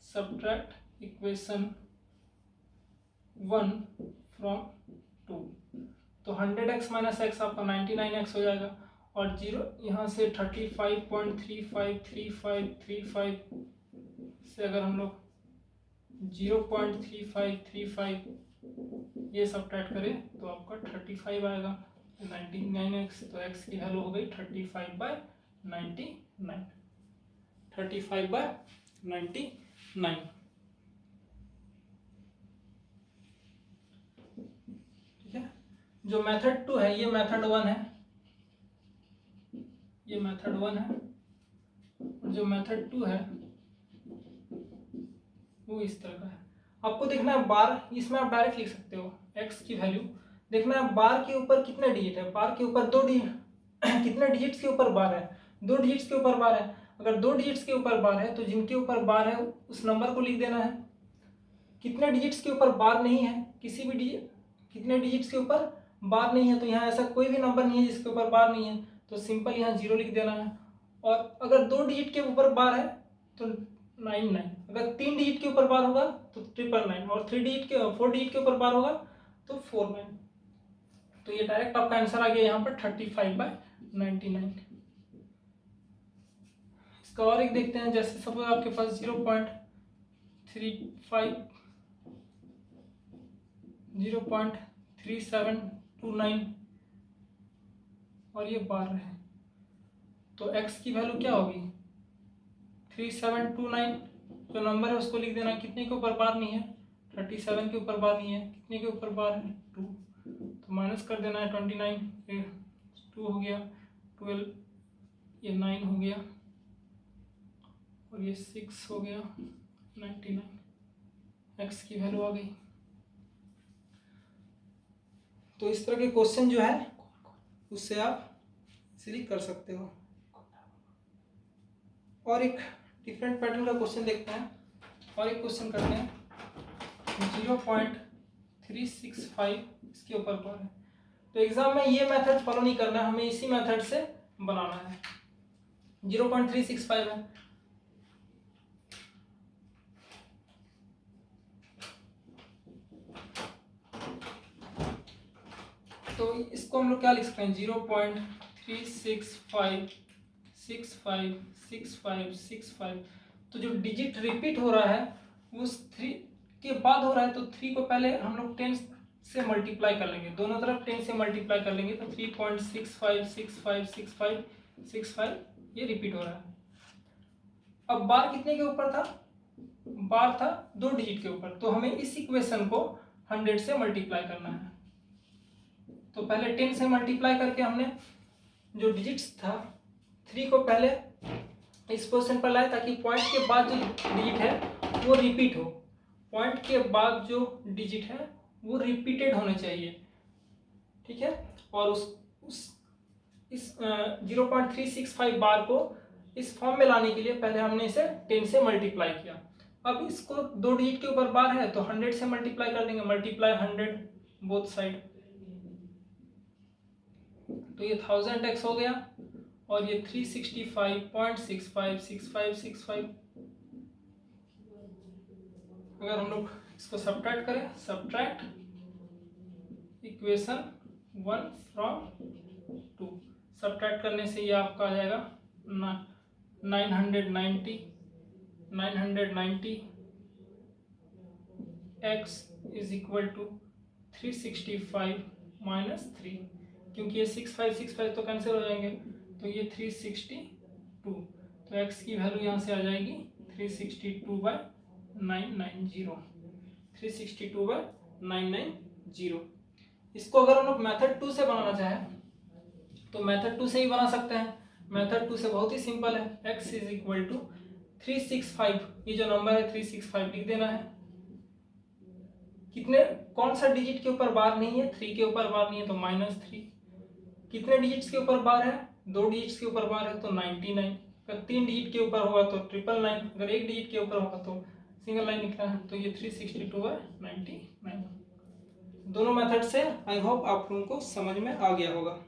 सब्ट्रैक्ट इक्वेशन 1 फ्रॉम 2, तो 100x माइनस एक्स आपका 99x हो जाएगा, और 0 यहाँ से 35.353535 से अगर हम लोग 0.3535 ये सब्ट्रैक्ट करें तो आपका 35 आएगा, 99x, तो x की वैल्यू हो गई 35/99, 35/99। ठीक है। जो मेथड 2 है, ये मेथड 1 है, ये मेथड 1 है, और जो मेथड 2 है वो इस तरह का है। आपको देखना है बार, इसमें आप डायरेक्ट लिख सकते हो x की वैल्यू। देखना है बार के ऊपर कितने डिजिट है, बार के ऊपर 2 डिजिट कितने डिजिट्स के ऊपर बार है, 2 डिजिट्स के ऊपर बार है। अगर 2 डिजिट्स के ऊपर बार है तो जिनके ऊपर बार है उस नंबर को लिख देना है। कितने डिजिट्स के ऊपर बार नहीं है, किसी भी डिजिट, कितने डिजिट्स के ऊपर बार नहीं है, तो यहाँ ऐसा कोई भी नंबर नहीं है जिसके ऊपर बार नहीं है, तो सिंपल यहाँ 0 लिख देना है। और अगर 2 डिजिट के ऊपर बार है तो 99, अगर 3 डिजिट के ऊपर बार होगा तो 999, और 4 डिजिट के ऊपर बार होगा तो 49। तो ये डायरेक्ट आपका आंसर आ गया यहाँ पर 35/99। इसका और एक देखते हैं, जैसे सपोज आपके पास 0.3729 और ये बार है, तो x की वैल्यू क्या होगी 3729, जो नंबर है उसको लिख देना। कितने के ऊपर बार नहीं है, 37 के ऊपर बार नहीं है, कितने के ऊपर बार है 2, तो माइनस कर देना है 29, 2 हो गया, 12, ये 9 हो गया और ये 6 हो गया, 99 एक्स की वैल्यू आ गई। तो इस तरह के क्वेश्चन जो है उससे आप इजीली कर सकते हो। और एक डिफरेंट पैटर्न का क्वेश्चन देखते हैं, और एक क्वेश्चन करते हैं 0.365 इसके ऊपर पर है। तो एग्जाम में ये मेथड फॉलो नहीं करना है, हमें इसी मेथड से बनाना है। 0.365 है, तो इसको हम लोग क्या लिख सकते हैं, 0.365656565। तो जो डिजिट रिपीट हो रहा है वो 3 के बाद हो रहा है, तो 3 को पहले हम लोग 10 से मल्टीप्लाई कर लेंगे, दोनों तरफ 10 से मल्टीप्लाई कर लेंगे, तो 3.65656565 ये रिपीट हो रहा है। अब बार कितने के ऊपर था, बार था 2 डिजिट के ऊपर, तो हमें इस इक्वेशन को 100 से मल्टीप्लाई करना है। तो पहले 10 से मल्टीप्लाई करके हमने जो डिजिट्स था 3 को पहले इस पोजीशन पर लाए, ताकि पॉइंट के बाद जो डिजिट है वो रिपीट हो, पॉइंट के बाद जो डिजिट है वो रिपीटेड होने चाहिए, ठीक है। और इस 0.365 बार को इस फॉर्म में लाने के लिए पहले हमने इसे 10 से मल्टीप्लाई किया। अब इसको 2 डिजिट के ऊपर बार है तो 100 से मल्टीप्लाई कर देंगे, मल्टीप्लाई 100 बोथ साइड, तो ये 1000x हो गया और ये 365.656565। अगर हम लोग इसको सब्ट्रैक्ट करें, सब्ट्रैक्ट इक्वेशन 1 फ्रॉम 2, सब्ट्रैक्ट करने से ये आपका आ जाएगा 990 x is equal to 365 minus 3, क्योंकि ये 6565 तो कैंसिल हो जाएंगे, तो ये 362, तो x की वैल्यू यहाँ से आ जाएगी 362/990, 362/990। इसको अगर हम लोग मेथड 2 से बनाना चाहें तो मेथड 2 से ही बना सकते हैं। मेथड 2 से बहुत ही सिंपल है, x इज इक्वल टू 365, ये जो नंबर है 365 लिख देना है। कितने, कौन सा डिजिट के ऊपर बार नहीं है, 3 के ऊपर बार नहीं है तो -3। कितने डिजिट्स के ऊपर बार है, 2 डिजिट्स के ऊपर बार है तो 99। अगर 3 डिजिट के ऊपर होगा तो 999, अगर 1 डिजिट के ऊपर होगा तो सिंगल लाइन लिखना है, तो ये 362/99। दोनों मेथड से आई होप आप लोगों को समझ में आ गया होगा।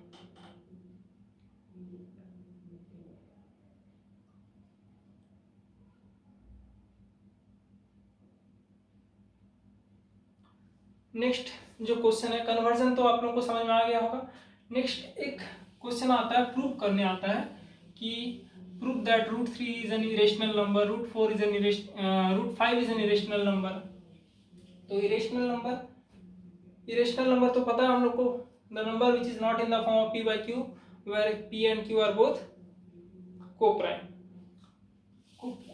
नेक्स्ट जो क्वेश्चन है, कन्वर्जन तो आप लोगों को समझ में आ गया होगा। नेक्स्ट एक क्वेश्चन आता है, प्रूव करने आता है कि prove that √3 is an irrational number, √5 is an irrational number. तो इरेशनल नंबर तो पता है हम लोग को, the number which is not in the form of p/q where p and q are both coprime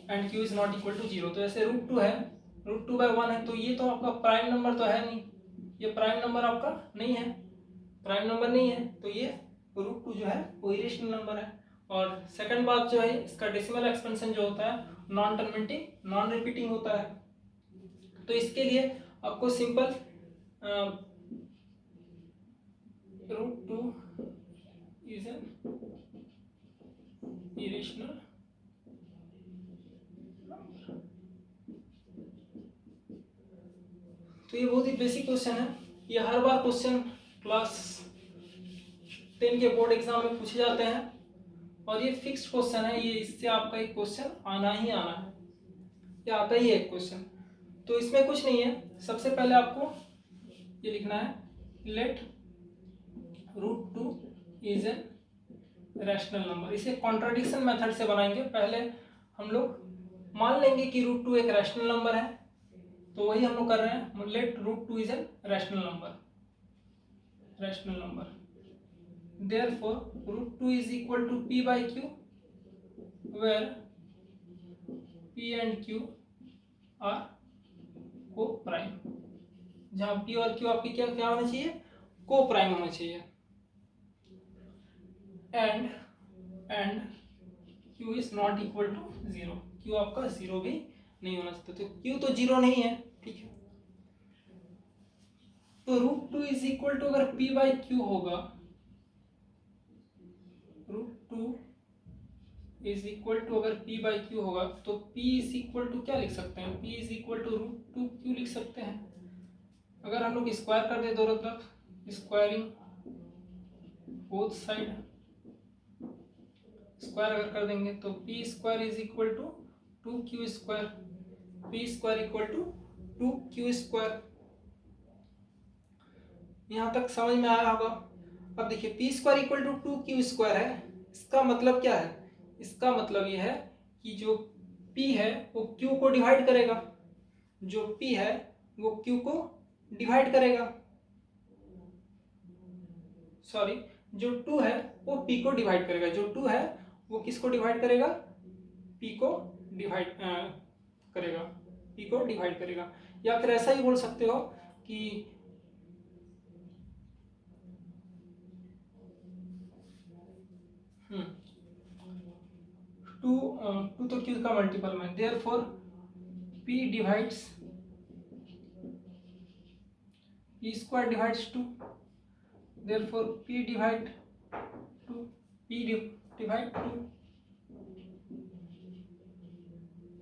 and q is not equal to 0। तो ऐसे √2 है, √2/1 है, तो ये तो आपका प्राइम नंबर तो है नहीं, ये प्राइम नंबर आपका नहीं है, प्राइम नंबर नहीं है, तो ये √2 जो है वो इरेशनल नंबर है। और सेकंड बात जो है, इसका डेसिमल एक्सपेंशन जो होता है नॉन टर्मिनेटिंग नॉन रिपीटिंग होता है। तो इसके लिए आपको सिंपल √2 इज एन इरेशनल, तो ये बहुत ही बेसिक क्वेश्चन है, ये हर बार क्वेश्चन क्लास 10 के बोर्ड एग्जाम में पूछे जाते हैं और ये फिक्स्ड क्वेश्चन है, ये इससे आपका एक क्वेश्चन आना ही आना है, ये आता ही है एक क्वेश्चन। तो इसमें कुछ नहीं है, सबसे पहले आपको ये लिखना है, let √2 is an rational number. इसे कॉन्ट्राडिक्शन मेथड से बनाएंगे। पहले हम लोग मान लेंगे कि √2 एक रैशनल नंबर है, तो वही हम लोग कर रहे हैं, let √2 is an rational number, therefore √2 is equal to p/q where p and q are co-prime, जहां p और q आपकी क्या क्या होना चाहिए, को-प्राइम होना चाहिए। And and q is not equal to zero, q आपका जीरो भी नहीं होना चाहिए, तो क्यू तो जीरो नहीं है, ठीक है। तो root two is equal to अगर पी बाई क्यू होगा, root two is equal to अगर पी बाई क्यू होगा, तो पी इज इक्वल टू क्या लिख सकते हैं, p is equal to root two q लिख सकते हैं। अगर हम लोग स्क्वायर कर दे दोनों तरफ, स्क्वायरिंग बोथ साइड, स्क्वायर अगर कर देंगे तो p square is equal to two q square, p square equal to two q square. यहाँ तक समझ में आया होगा। अब देखिए p square equal to two q square है, इसका मतलब क्या है, इसका मतलब ये है कि जो p है वो q को डिवाइड करेगा, जो p है वो q को डिवाइड करेगा, सॉरी जो 2 है वो p को डिवाइड करेगा, जो 2 है वो किसको डिवाइड करेगा, p को डिवाइड करेगा, p को डिवाइड करेगा। या फिर ऐसा ही बोल सकते हो कि टू तो q का मल्टीपल में, therefore p divides p square divides 2, therefore p divide 2, p divide 2,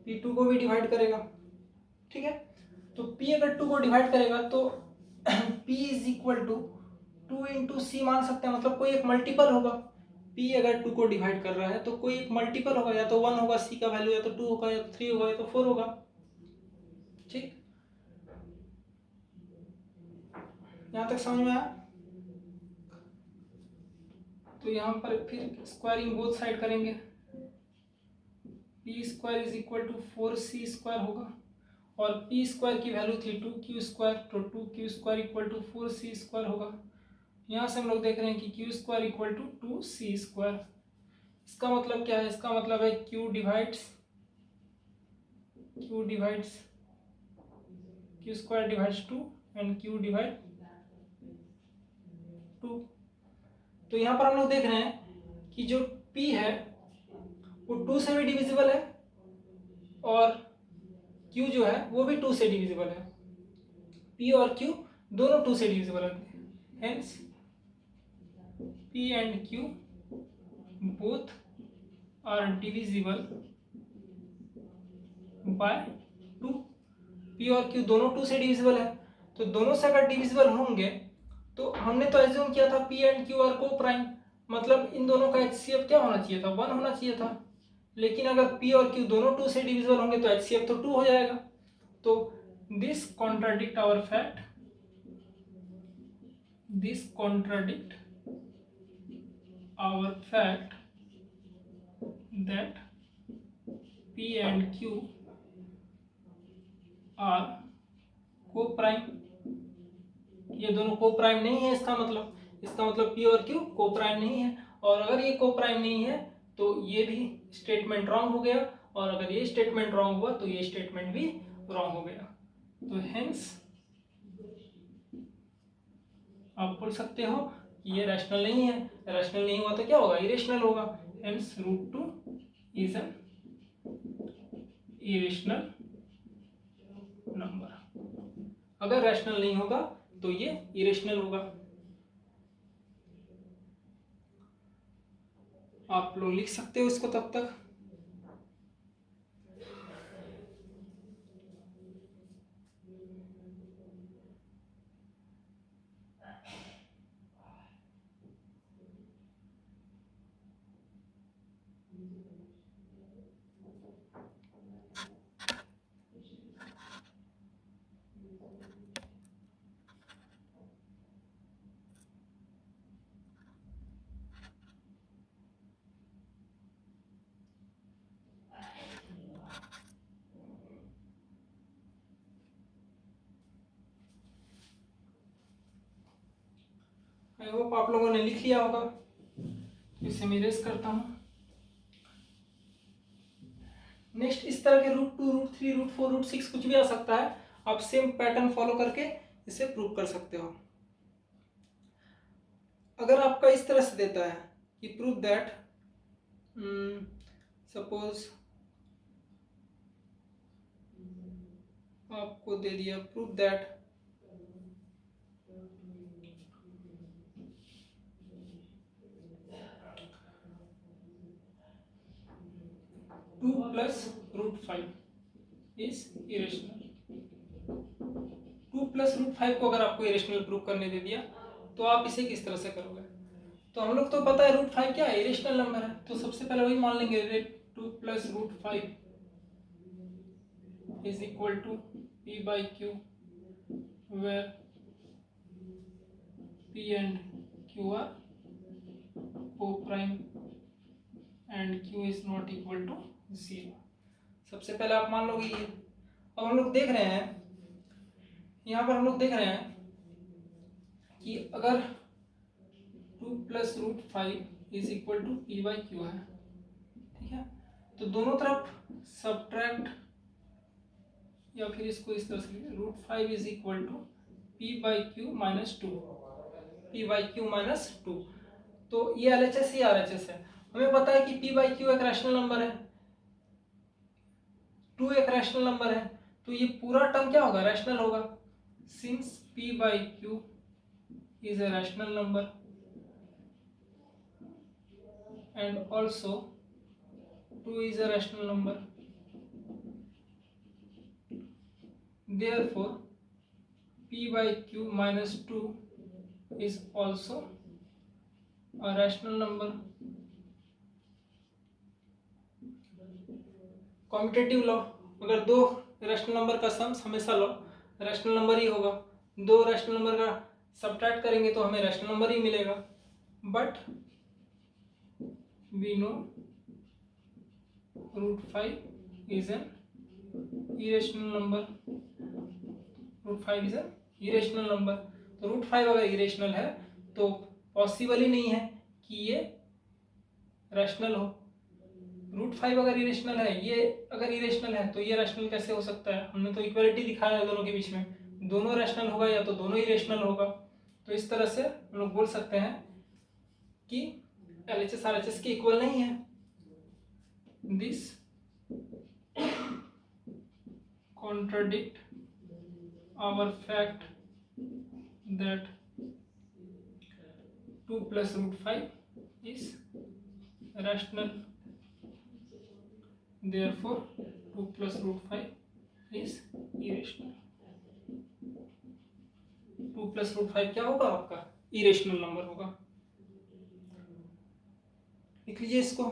p 2 को भी डिवाइड करेगा, ठीक है। तो p अगर 2 को डिवाइड करेगा तो p is equal to 2 into c मान सकते हैं, मतलब कोई एक मल्टीपल होगा। p अगर 2 को डिवाइड कर रहा है तो कोई एक मल्टीपल होगा, या तो 1 होगा c का वैल्यू, या तो 2 होगा, या तो 3 होगा, या तो 4 होगा, ठीक। यहाँ तक समझ में आया। तो यहाँ पर फिर स्क्वायरिंग बोथ साइड करेंगे, p square is equal to 4c square होगा, और पी स्क्वायर की वैल्यू थी 2q स्क्वायर, तो 2q square equal to 4c square होगा। यहाँ से हम लोग देख रहे हैं कि q square equal to 2c स्क्वायर। इसका मतलब क्या है, इसका मतलब है q divides q square divides 2 and q divide 2। तो यहाँ पर हम लोग देख रहे हैं कि जो p है वो 2 से भी डिविजिबल है, और q जो है वो भी 2 से डिविजिबल है, p और q दोनों 2 से डिविजिबल है, hence p and q both are divisible by 2। p और q दोनों 2 से डिविजिबल है, तो दोनों से अगर डिविजिबल होंगे तो हमने तो एज्यूम किया था p एंड q आर को प्राइम, मतलब इन दोनों का HCF क्या होना चाहिए था, 1 होना चाहिए था। लेकिन अगर p और q दोनों 2 से डिविजिबल होंगे तो HCF तो 2 हो जाएगा। तो this contradict our fact, this contradict our fact that p and q are co-prime। ये दोनों को-प्राइम नहीं है, इसका मतलब p और q को-प्राइम नहीं है, और अगर ये को-प्राइम नहीं है तो ये भी स्टेटमेंट रॉन्ग हो गया, और अगर ये स्टेटमेंट रॉन्ग हुआ तो ये स्टेटमेंट भी रॉन्ग हो गया। तो हेंस आप बोल सकते हो कि ये रैशनल नहीं है, रैशनल नहीं हुआ तो क्या होगा, इरेशनल होगा। Hence root 2 is an irrational number. अगर रैशनल नहीं होगा तो ये इरेशनल होगा। आप लोग लिख सकते हो इसको तब तक। आई होप आप लोगों ने लिख लिया होगा, इसे मैं इरेज करता हूँ। नेक्स्ट इस तरह के रूट 2, रूट 3, रूट 4, रूट 6 कुछ भी आ सकता है, आप सेम पैटर्न फॉलो करके इसे प्रूव कर सकते हो। अगर आपका इस तरह से देता है कि प्रूव दैट सपोज आपको दे दिया proof that two plus root five is irrational. 2 + √5 को अगर आपको इरेशनल प्रूफ करने दे दिया तो आप इसे किस तरह से करोगे? तो हम लोग तो पता है √5 क्या है, इरेशनल नंबर है, तो सबसे पहले वही मान लेंगे 2 + √5 is equal to P/Q where P and Q are co-prime and Q is not equal to 0। सबसे पहले आप मान लोगे ये। अब हम लोग देख रहे हैं, यहाँ पर हम लोग देख रहे हैं कि अगर 2 + √5 इज इक्वल टू P/Q है, ठीक है, तो दोनों तरफ सब्ट्रैक्ट या फिर इसको इस तरह से √5 is equal to P/Q - 2, P/Q - 2। तो ये LHS ही RHS है। हमें पता है कि P/Q एक रैशनल नंबर है, 2 एक रैशनल नंबर है, तो ये पूरा टर्म क्या होगा, रैशनल होगा। Since P/Q is a rational number and also 2 is a rational number, therefore P/Q - 2 is also a rational number। Competitive law, अगर दो रैशनल नंबर का सम्स हमेशा लॉ रैशनल नंबर ही होगा, दो रैशनल नंबर का सब्ट्रैक्ट करेंगे तो हमें रैशनल नंबर ही मिलेगा। But we know √5 is an irrational number, √5 is an irrational number. तो √5 अगर इरेशनल है तो पॉसिबल ही नहीं है कि ये रैशनल हो। √5 अगर इरेशनल है, ये अगर इरेशनल है तो ये रैशनल कैसे हो सकता है? हमने तो इक्वलिटी दिखाया है दोनों के बीच में, दोनों रैशनल होगा या तो दोनों इरेशनल होगा। तो इस तरह से हम लोग बोल सकते हैं कि LHS RHS के इक्वल नहीं है। This contradict our fact that 2 + √5 is rational, therefore 2 + √5 is irrational। 2 + √5 क्या होगा आपका, इरेशनल नंबर होगा। लिख लीजिए इसको।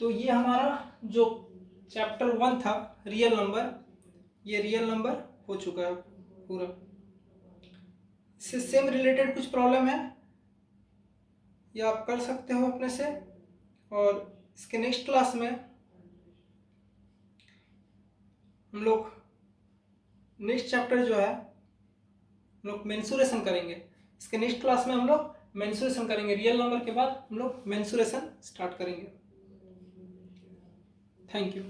तो ये हमारा जो चैप्टर 1 था रियल नंबर, ये रियल नंबर हो चुका है पूरा। इससे सेम रिलेटेड कुछ प्रॉब्लम है, ये आप कर सकते हो अपने से। और इसके नेक्स्ट क्लास में हम लोग नेक्स्ट चैप्टर जो है हम लोग मेंसुरेशन करेंगे। इसके नेक्स्ट क्लास में हम लोग मेंसुरेशन करेंगे, रियल नंबर के बाद हम लोग मेंसुरेशन स्टार्ट करेंगे। Thank you.